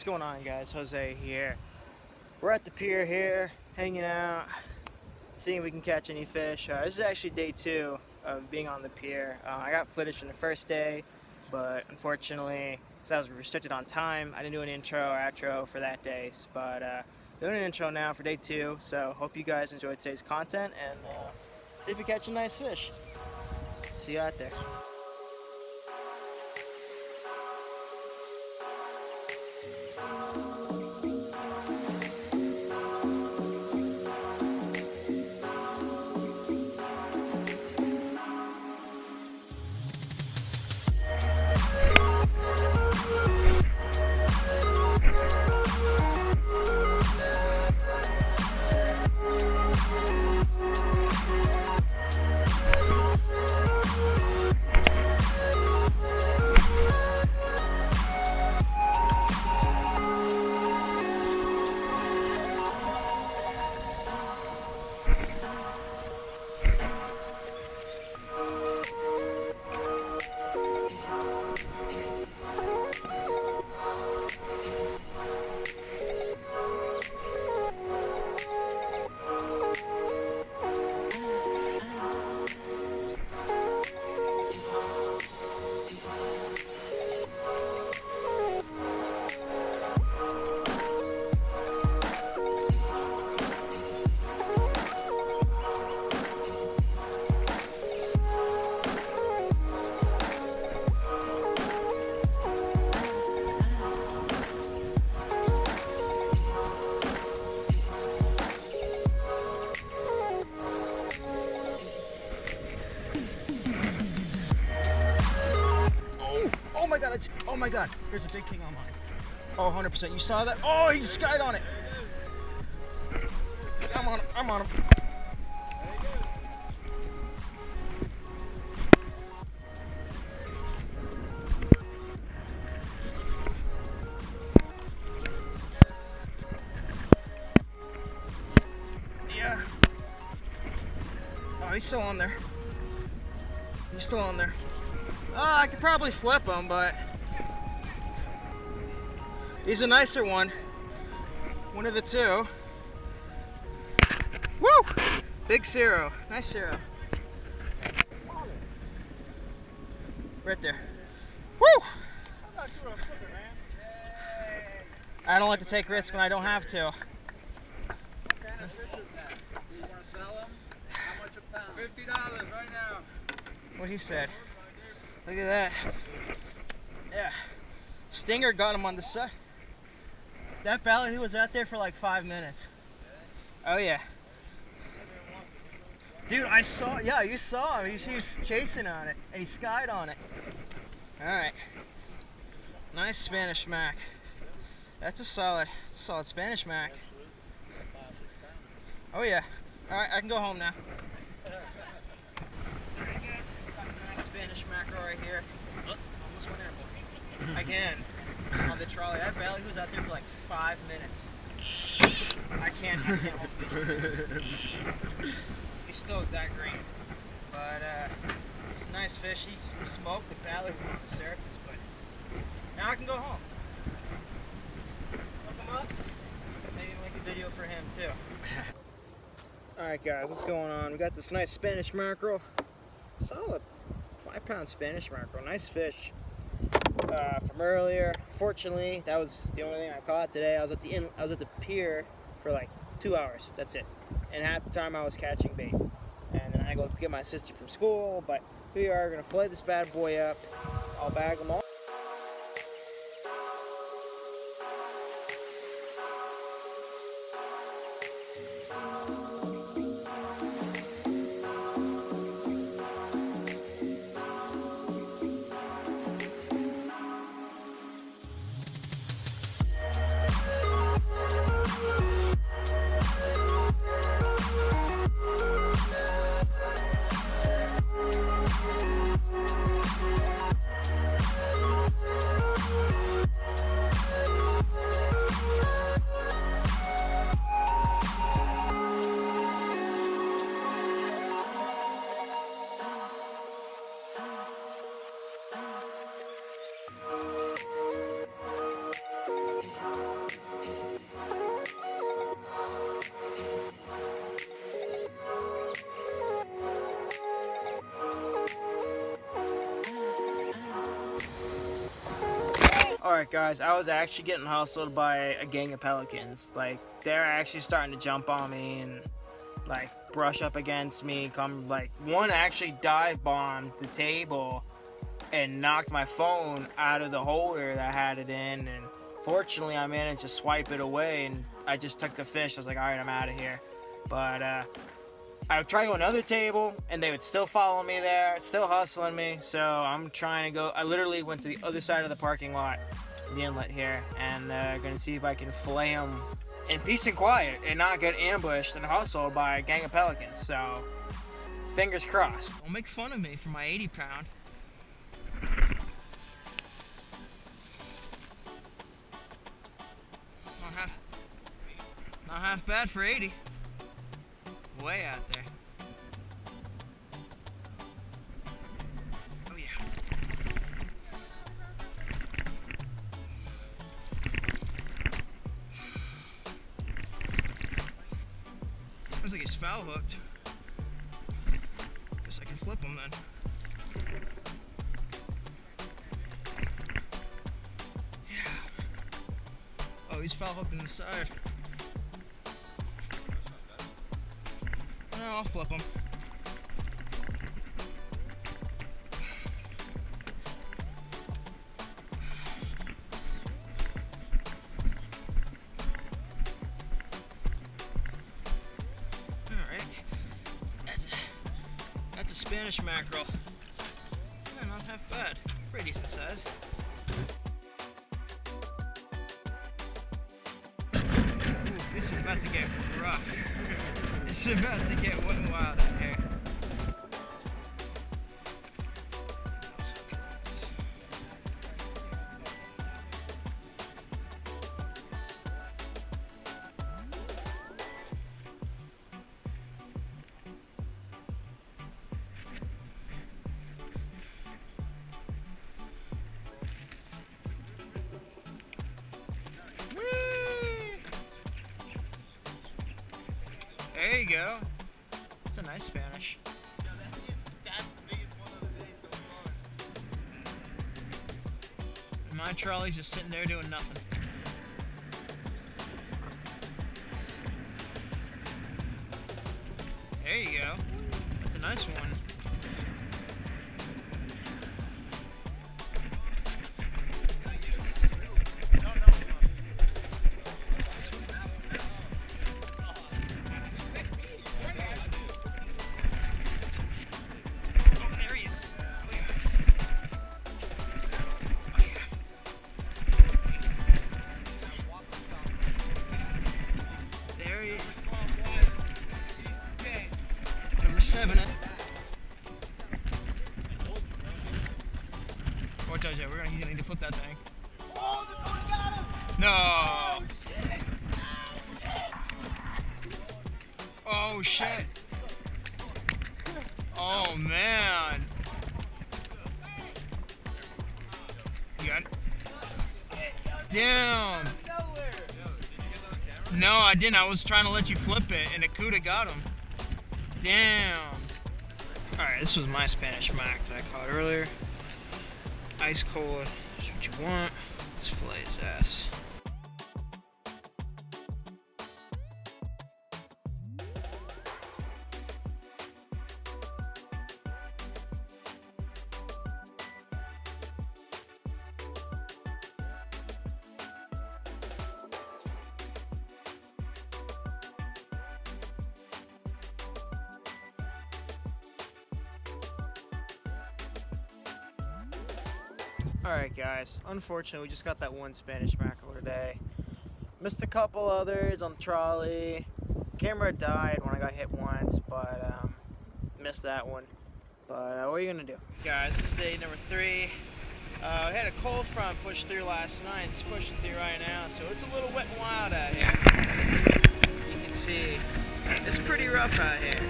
What's going on, guys? Jose here. We're at the pier here, hanging out, seeing if we can catch any fish. This is actually day 2 of being on the pier. I got footage from the first day, but unfortunately, because I was restricted on time, I didn't do an intro or outro for that day. But doing an intro now for day 2, so hope you guys enjoyed today's content and see if we catch a nice fish. See you out there. Oh my god, there's a big king on mine. Oh, 100%. You saw that? Oh, he skied on it. I'm on him. Yeah. Oh, he's still on there. He's still on there. I could probably flip him, but he's a nicer one. One of the two. Woo! Big Cero. Nice Cero. Right there. Woo! I don't like to take risks when I don't have to. What kind of fish is that? Do you want to sell them? How much a pound? $50 right now. What he said. Look at that. Yeah. Stinger got him on the side. That ballad, he was out there for like 5 minutes. Oh yeah. Dude, I saw, yeah, you saw him. He was chasing on it, and he skied on it. Alright. Nice Spanish mac. That's a solid Spanish mac. Oh yeah. Alright, I can go home now. Spanish mackerel right here. Oh, almost went airborne. Again, on the trolley. That belly was out there for like 5 minutes. I can't hold fish. He's still that green. But it's a nice fish. He smoked the belly off the surface, but now I can go home. Look him up. Maybe make a video for him too. Alright guys, what's going on? We got this nice Spanish mackerel. Solid 5-pound Spanish mackerel, nice fish from earlier. Fortunately, that was the only thing I caught today. I was at the pier for like 2 hours. That's it. And half the time I was catching bait. And then I go get my sister from school. But we are gonna fillet this bad boy up. I'll bag them all. Alright guys, I was actually getting hustled by a gang of pelicans. Like, they're actually starting to jump on me and like brush up against me. One actually dive bombed the table and knocked my phone out of the holder that I had it in, and fortunately I managed to swipe it away and I just took the fish. I was like, alright, I'm out of here. But I would try to go to another table and they would still follow me there, still hustling me. So I'm trying to go. I literally went to the other side of the parking lot, the inlet here, and gonna see if I can fillet them in peace and quiet and not get ambushed and hustled by a gang of pelicans. So fingers crossed. Don't make fun of me for my 80-pound. Not half bad for 80. Way out there. Oh yeah. Looks like he's foul hooked. Guess I can flip him then. Yeah. Oh, he's foul hooked in the side. I'll flip him. Alright. That's a Spanish mackerel. Yeah, not half bad. Pretty decent size. Oof, this is about to get rough. It's about to get wet and wild out here. There you go. That's a nice Spanish. That's the biggest one of the day so far. My trolley's just sitting there doing nothing. There you go. That's a nice one. Number 7. Watch out, Joe. We're gonna need to flip that thing. Oh, the Dakota got him! No! Oh, shit! Oh, shit. Oh, man. You got it? Damn. No, I didn't. I was trying to let you flip it, and Akuda got him. Damn. Alright, this was my Spanish mac that I caught earlier. Ice cold. That's what you want. Let's fillet his ass. Alright guys, unfortunately we just got that one Spanish mackerel today. Missed a couple others on the trolley. Camera died when I got hit once, but missed that one. But what are you gonna do? Guys, this is day number 3. We had a cold front push through last night. It's pushing through right now, so it's a little wet and wild out here. You can see it's pretty rough out here.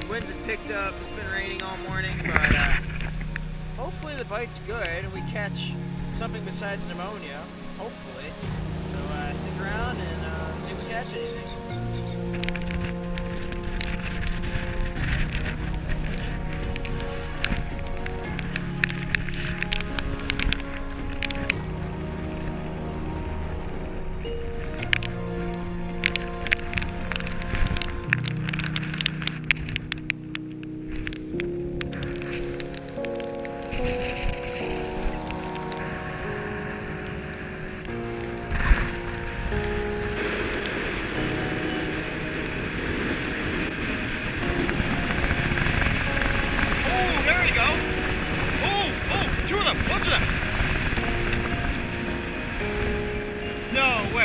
Winds have picked up. It's been raining all morning, but hopefully the bite's good and we catch something besides pneumonia. Hopefully. So stick around and see if we catch anything.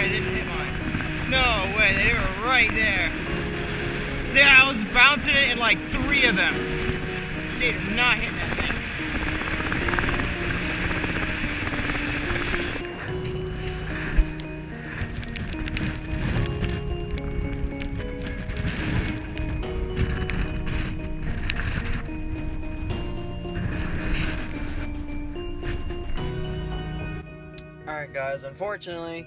they didn't hit mine. No way, they were right there. Dude, I was bouncing it and like 3 of them. They did not hit that thing. Alright guys, unfortunately,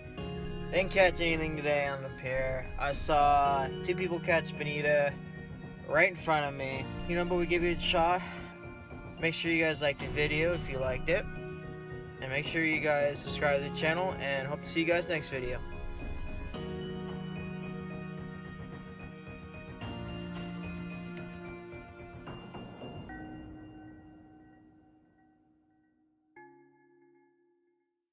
I didn't catch anything today on the pier. I saw 2 people catch bonita right in front of me. You know, but we give it a shot. Make sure you guys liked the video if you liked it. And make sure you guys subscribe to the channel, and hope to see you guys next video.